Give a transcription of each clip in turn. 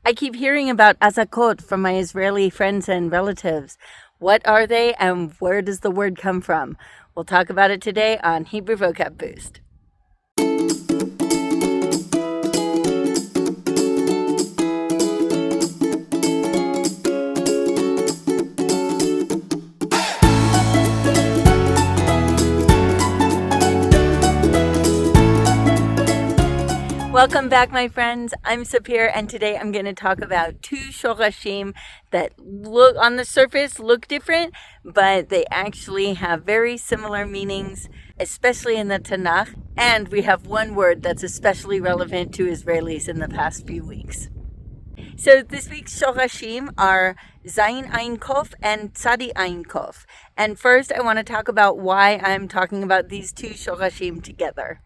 I keep hearing about azakot from my Israeli friends and relatives. What are they and where does the word come from? We'll talk about it today on Hebrew Vocab Boost. Welcome back, my friends. I'm Sapir, and today I'm going to talk about two shorashim that look on the surface look different, but they actually have very similar meanings, especially in the Tanakh. And we have one word that's especially relevant to Israelis in the past few weeks. So this week's shorashim are Zayin Ayin Kof and Tzadi Ayin Kof. And first, I want to talk about why I'm talking about these two shorashim together.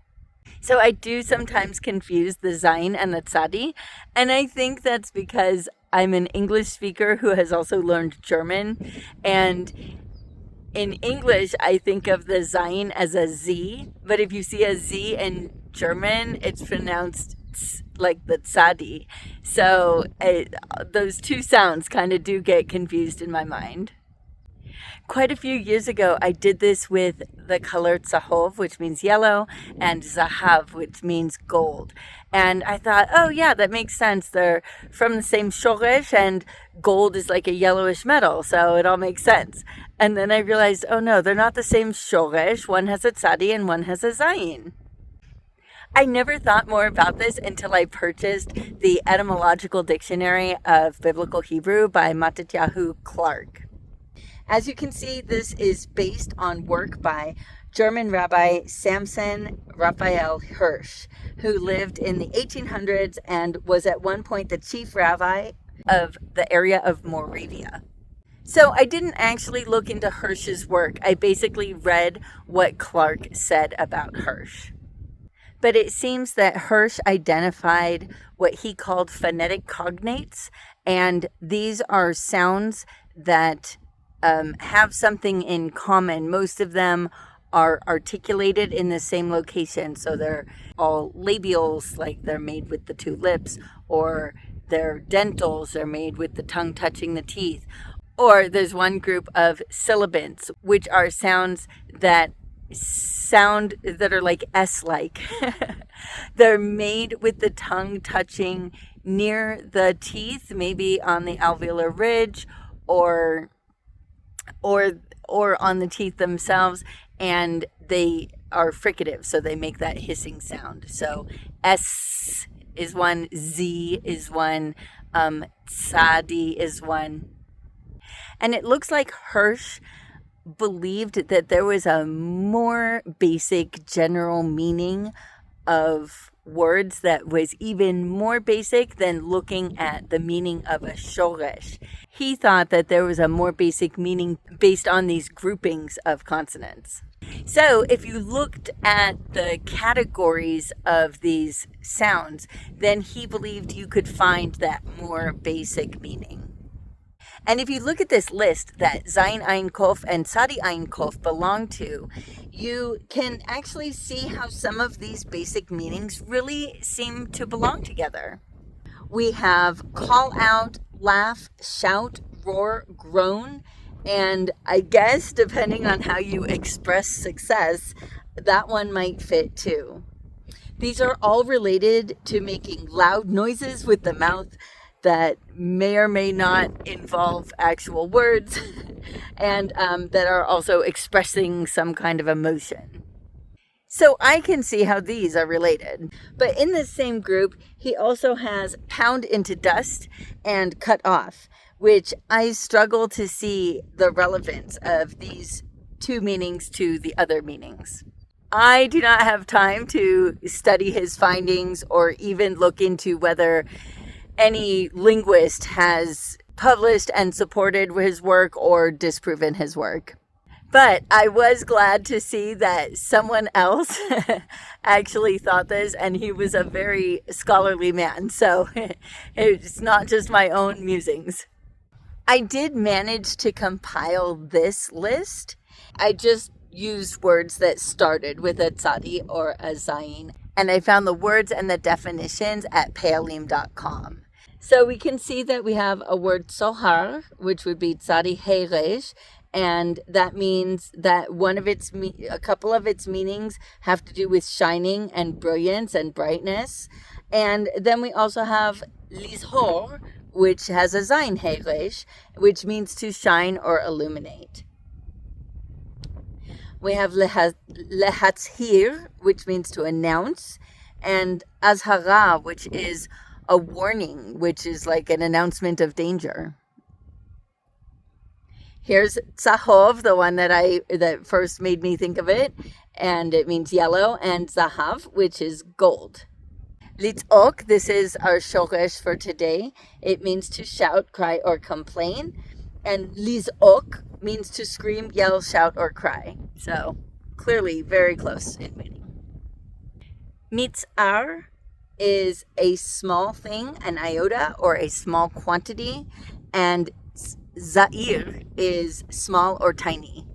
So I do sometimes confuse the Zayin and the Tzadi, and I think that's because I'm an English speaker who has also learned German, and in English I think of the Zayin as a Z, but if you see a Z in German, it's pronounced like the Tzadi. So those two sounds kind of do get confused in my mind. Quite a few years ago, I did this with the color tzahov, which means yellow, and zahav, which means gold. And I thought, oh yeah, that makes sense. They're from the same shoresh, and gold is like a yellowish metal, so it all makes sense. And then I realized, oh no, they're not the same shoresh. One has a tzadi and one has a zayin. I never thought more about this until I purchased the Etymological Dictionary of Biblical Hebrew by Matityahu Clark. As you can see, this is based on work by German Rabbi Samson Raphael Hirsch, who lived in the 1800s and was at one point the chief rabbi of the area of Moravia. So I didn't actually look into Hirsch's work. I basically read what Clark said about Hirsch. But it seems that Hirsch identified what he called phonetic cognates, and these are sounds that have something in common. Most of them are articulated in the same location. So they're all labials, like they're made with the two lips, or they're dentals, they're made with the tongue touching the teeth. Or there's one group of sibilants, which are sounds that are like S-like. They're made with the tongue touching near the teeth, maybe on the alveolar ridge, or on the teeth themselves, and they are fricative, so they make that hissing sound. So S is one, Z is one, Tzadi is one. And it looks like Hirsch believed that there was a more basic general meaning of words that was even more basic than looking at the meaning of a shoresh. He thought that there was a more basic meaning based on these groupings of consonants. So if you looked at the categories of these sounds, then he believed you could find that more basic meaning. And if you look at this list that Zayin Ayin Kof and Tzadi Ayin Kof belong to, you can actually see how some of these basic meanings really seem to belong together. We have call out, laugh, shout, roar, groan, and I guess depending on how you express success, that one might fit too. These are all related to making loud noises with the mouth that may or may not involve actual words and that are also expressing some kind of emotion. So I can see how these are related. But in this same group, he also has pound into dust and cut off, which I struggle to see the relevance of these two meanings to the other meanings. I do not have time to study his findings or even look into whether any linguist has published and supported his work or disproven his work. But I was glad to see that someone else actually thought this, and he was a very scholarly man. So it's not just my own musings. I did manage to compile this list. I just used words that started with a tzadi or a zayin, and I found the words and the definitions at payalim.com. So we can see that we have a word sohar, which would be tzadi heiresh, and that means that a couple of its meanings have to do with shining and brilliance and brightness. And then we also have lizhor, which has a zayin heiresh, which means to shine or illuminate. We have lehatzhir, which means to announce, and azhara, which is a warning, which is like an announcement of danger. Here's tzahov, the one that first made me think of it, and it means yellow, and zahav, which is gold. Litzok, this is our shoresh for today. It means to shout, cry, or complain. And lizok means to scream, yell, shout, or cry. So clearly very close in meaning. Mitzar is a small thing, an iota, or a small quantity, and Zair is small or tiny.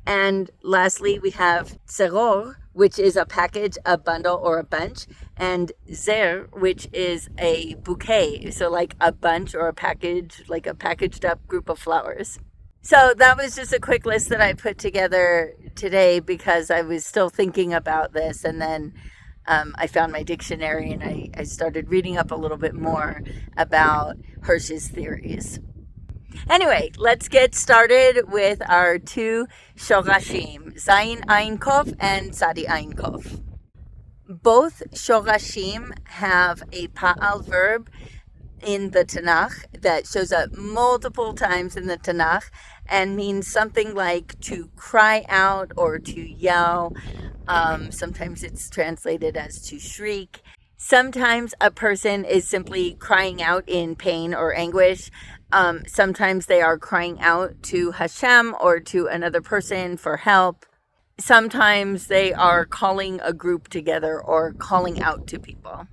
And lastly, we have Tzeror, which is a package, a bundle, or a bunch, and Zer, which is a bouquet, so like a bunch or a package, like a packaged up group of flowers. So that was just a quick list that I put together today because I was still thinking about this, and then I found my dictionary and I started reading up a little bit more about Hirsch's theories. Anyway, let's get started with our two shorashim, Zayin Ayin Kof and Tzadi Ayin Kof. Both shorashim have a pa'al verb in the Tanakh that shows up multiple times in the Tanakh and means something like to cry out or to yell. Sometimes it's translated as to shriek. Sometimes a person is simply crying out in pain or anguish. Sometimes they are crying out to Hashem or to another person for help. Sometimes they are calling a group together or calling out to people.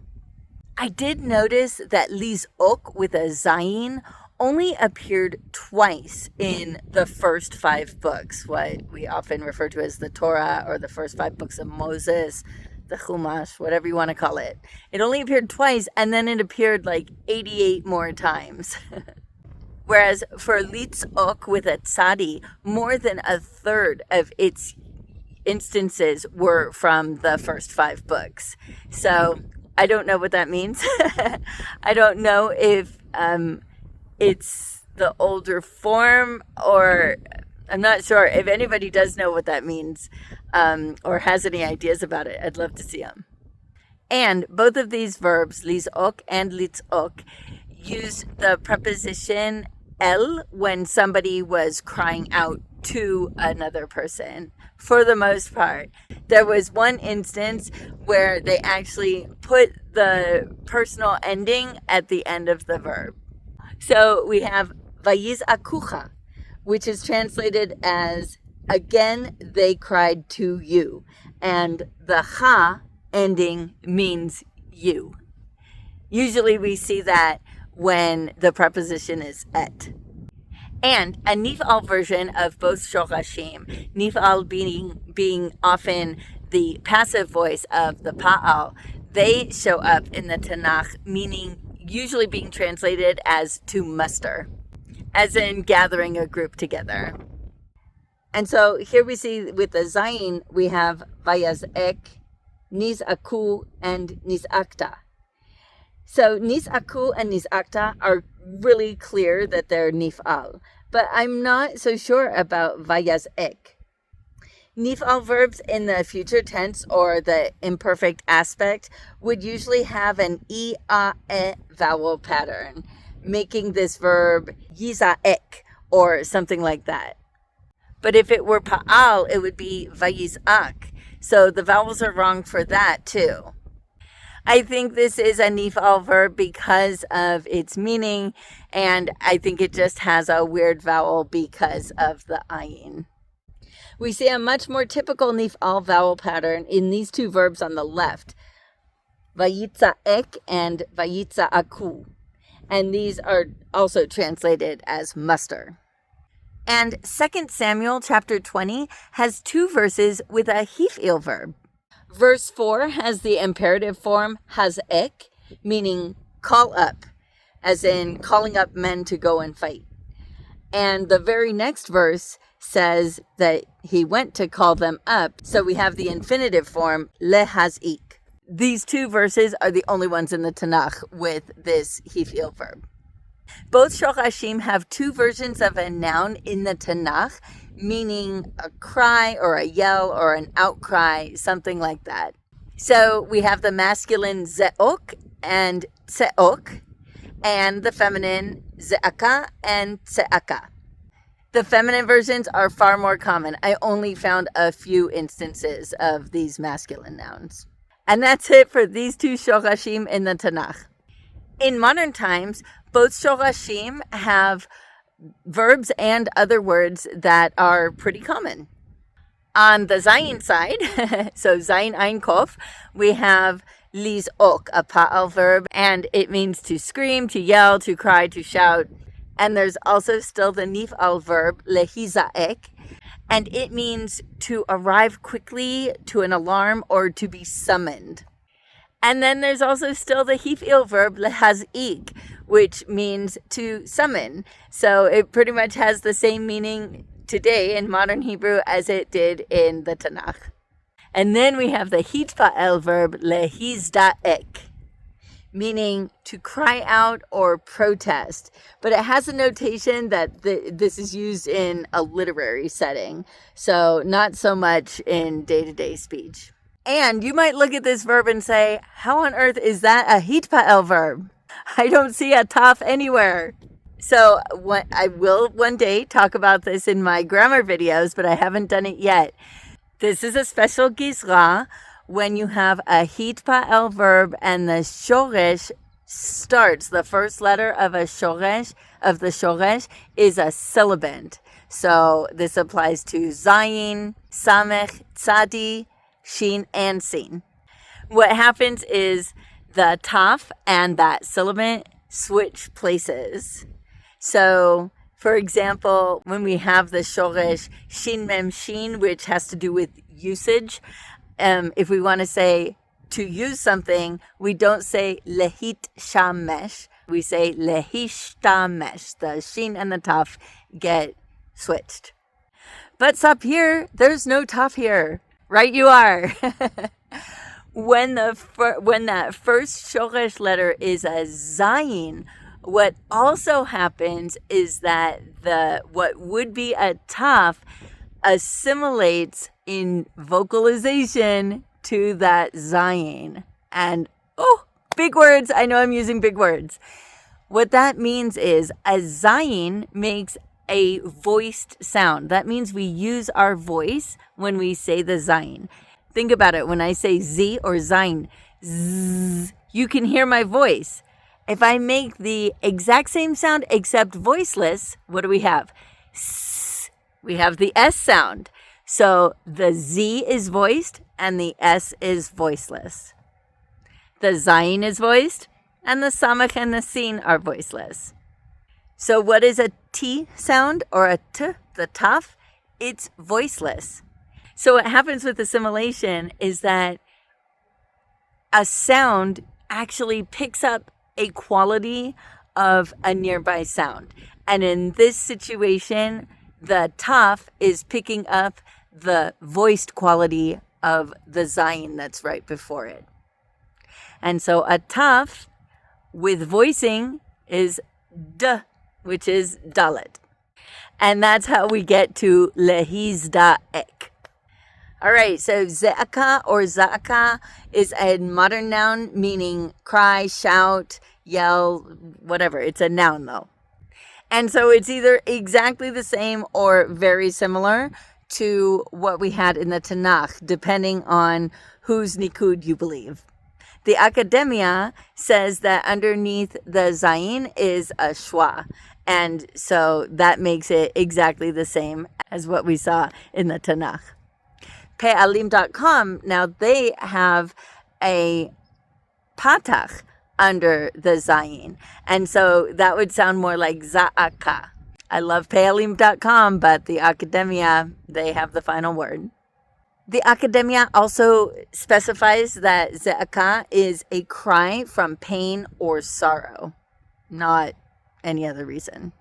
I did notice that lizok with a zayin only appeared twice in the first 5 books, what we often refer to as the Torah or the first 5 books of Moses, the Chumash, whatever you want to call it. It only appeared twice, and then it appeared like 88 more times. Whereas for litzok with a tzadi, more than a third of its instances were from the first 5 books. So I don't know what that means. I don't know if it's the older form, or I'm not sure. If anybody does know what that means or has any ideas about it, I'd love to see them. And both of these verbs, lizok and litzok, use the preposition el when somebody was crying out to another person. For the most part, there was one instance where they actually put the personal ending at the end of the verb. So we have vayizakucha, which is translated as again they cried to you, and the ha ending means you. Usually we see that when the preposition is et. And a nif'al version of both shorashim, nif'al being often the passive voice of the pa'al, they show up in the Tanakh, meaning usually being translated as to muster, as in gathering a group together. And so here we see with the zayin, we have vayazek, nizaku, and nizakta. So nizaku and nizakta are really clear that they're nif'al, but I'm not so sure about vayazek. Nif'al verbs in the future tense or the imperfect aspect would usually have an e, a, e vowel pattern, making this verb yizaek or something like that. But if it were pa'al, it would be vayizak. So the vowels are wrong for that too. I think this is a nif'al verb because of its meaning, and I think it just has a weird vowel because of the ayin. We see a much more typical nif'al vowel pattern in these 2 verbs on the left, vayitzaek and vayitzaaku, and these are also translated as muster. And 2 Samuel chapter 20 has 2 verses with a hif'il verb. Verse 4 has the imperative form hazek, meaning call up, as in calling up men to go and fight. And the very next verse says that he went to call them up. So we have the infinitive form, lehaz'ik. These two verses are the only ones in the Tanakh with this hif'il verb. Both shorashim have two versions of a noun in the Tanakh, meaning a cry or a yell or an outcry, something like that. So we have the masculine ze'ok and tse'ok, and the feminine ze'aka and tse'aka. The feminine versions are far more common. I only found a few instances of these masculine nouns. And that's it for these two shorashim in the Tanakh. In modern times, both shorashim have verbs and other words that are pretty common. On the Zayin side, so Zayin Ayin Kof, we have liz'ok, a pa'al verb, and it means to scream, to yell, to cry, to shout. And there's also still the nif'al verb, lehiza'ek, and it means to arrive quickly to an alarm or to be summoned. And then there's also still the hif'il verb, lehaz'ik, which means to summon. So it pretty much has the same meaning today in modern Hebrew as it did in the Tanakh. And then we have the hitpa'el verb, lehizda'ek, meaning to cry out or protest. But it has a notation that this is used in a literary setting, so not so much in day-to-day speech. And you might look at this verb and say, how on earth is that a hitpa'el verb? I don't see a taf anywhere. So I will one day talk about this in my grammar videos, but I haven't done it yet. This is a special gizra when you have a hitpa'el verb and the shoresh starts, the first letter of the shoresh is a sibilant. So this applies to Zayin, Samech, Tzadi, Shin, and Sin. What happens is the taf and that sibilant switch places. So, for example, when we have the shoresh shin mem shin, which has to do with usage, if we want to say to use something, we don't say lehit shamesh, we say lehishtamesh. The shin and the taf get switched. But up here, there's no taf here. Right you are. When that first shoresh letter is a zayin, what also happens is that what would be a taf assimilates in vocalization to that zayin. And, big words. I know I'm using big words. What that means is a zayin makes a voiced sound. That means we use our voice when we say the zayin. Think about it. When I say z or zayin, zzz, you can hear my voice. If I make the exact same sound except voiceless, what do we have? S. We have the S sound. So the Z is voiced and the S is voiceless. The Zayin is voiced and the Samach and the Sin are voiceless. So what is a T sound or a T, the Taf? It's voiceless. So what happens with assimilation is that a sound actually picks up a quality of a nearby sound. And in this situation, the taf is picking up the voiced quality of the zayin that's right before it. And so a taf with voicing is d, which is dalet. And that's how we get to lehizda'ek. All right, so ze'aka or za'aka is a modern noun meaning cry, shout, yell, whatever. It's a noun though. And so it's either exactly the same or very similar to what we had in the Tanakh, depending on whose nikud you believe. The Academia says that underneath the zayin is a shwa. And so that makes it exactly the same as what we saw in the Tanakh. Pe'alim.com, now they have a patach under the zayin. And so that would sound more like za'aka. I love Pe'alim.com, but the Academia, they have the final word. The academia also specifies that ze'aka is a cry from pain or sorrow, not any other reason.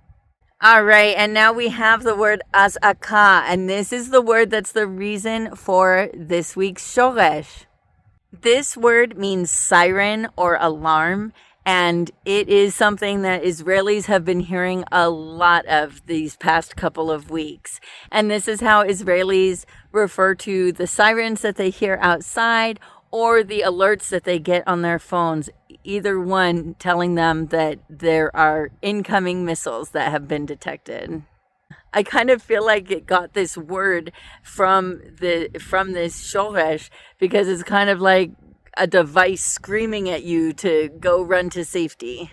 All right, and now we have the word azaka, and this is the word that's the reason for this week's shoresh. This word means siren or alarm, and it is something that Israelis have been hearing a lot of these past couple of weeks. And this is how Israelis refer to the sirens that they hear outside or the alerts that they get on their phones, either one telling them that there are incoming missiles that have been detected. I kind of feel like it got this word from this shoresh because it's kind of like a device screaming at you to go run to safety.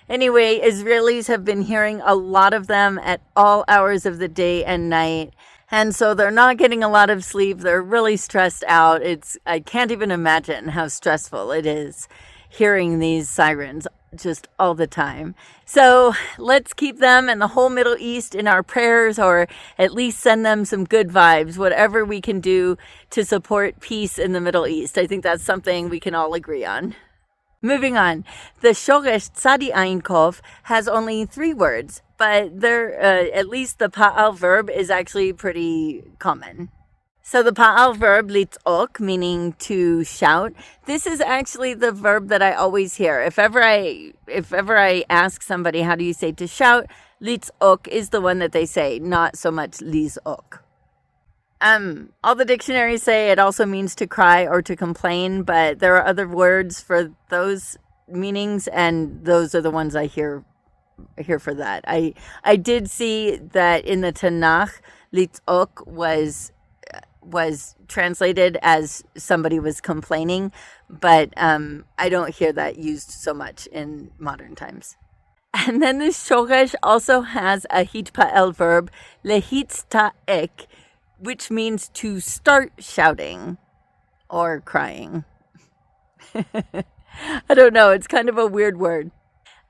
Anyway, Israelis have been hearing a lot of them at all hours of the day and night. And so they're not getting a lot of sleep. They're really stressed out. I can't even imagine how stressful it is hearing these sirens just all the time. So let's keep them and the whole Middle East in our prayers, or at least send them some good vibes, whatever we can do to support peace in the Middle East. I think that's something we can all agree on. Moving on, the shoresh Tzadi Ayin Kof has only 3 words, but at least the pa'al verb is actually pretty common. So the pa'al verb litz'ok, meaning to shout, this is actually the verb that I always hear. If ever I ask somebody how do you say to shout, litz'ok is the one that they say, not so much liz'ok. All the dictionaries say it also means to cry or to complain, but there are other words for those meanings, and those are the ones I hear for that. I did see that in the Tanakh, litz'ok was translated as somebody was complaining, but I don't hear that used so much in modern times. And then this shoresh also has a hitpa'el verb, lehitzta'ek, which means to start shouting or crying. I don't know, it's kind of a weird word.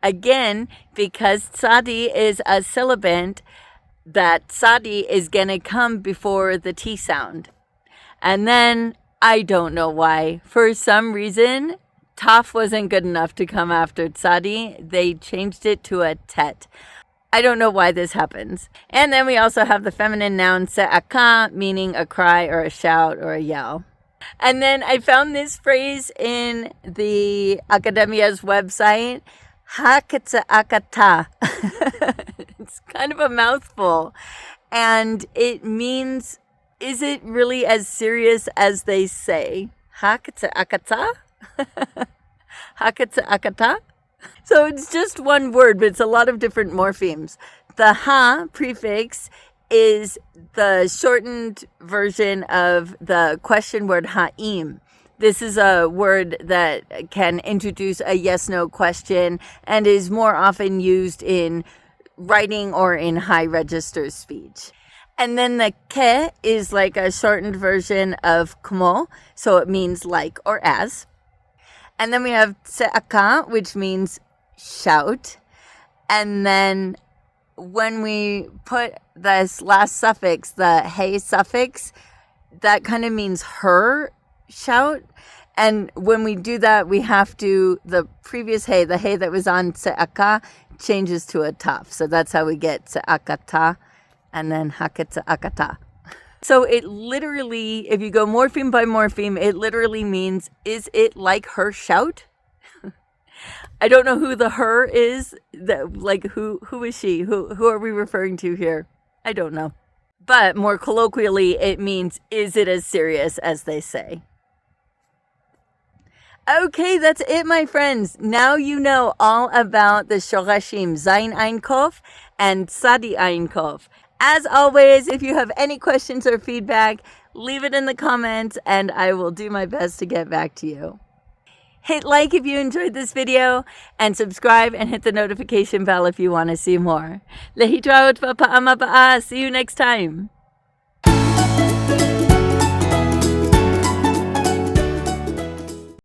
Again, because tzadi is a sibilant, that tzadi is going to come before the T sound. And then, I don't know why, for some reason, taf wasn't good enough to come after tzadi. They changed it to a tet. I don't know why this happens. And then we also have the feminine noun se'aka, meaning a cry or a shout or a yell. And then I found this phrase in the Academia's website, ha-ketze'akata. It's kind of a mouthful. And it means, is it really as serious as they say? Ha-ketze'akata? Ha-ketze'akata? So it's just one word, but it's a lot of different morphemes. The ha prefix is the shortened version of the question word ha'im. This is a word that can introduce a yes-no question and is more often used in writing or in high register speech. And then the ke is like a shortened version of kmo, so it means like or as. And then we have tse'aka, which means shout. And then when we put this last suffix, the hey suffix, that kind of means her shout. And when we do that, we have to, the previous hey, the hey that was on tse'aka, changes to a taf. So that's how we get tse'akata and then haketse'akata. So it literally, if you go morpheme by morpheme, it literally means, is it like her shout? I don't know who the her is. Who is she? Who are we referring to here? I don't know. But more colloquially, it means, is it as serious as they say? Okay, that's it, my friends. Now you know all about the shorashim Zayin Ayin Kof and Tzadi Ayin Kof. As always, if you have any questions or feedback, leave it in the comments and I will do my best to get back to you. Hit like if you enjoyed this video and subscribe and hit the notification bell if you want to see more. Lehitraot v'pa'am haba'a. See you next time.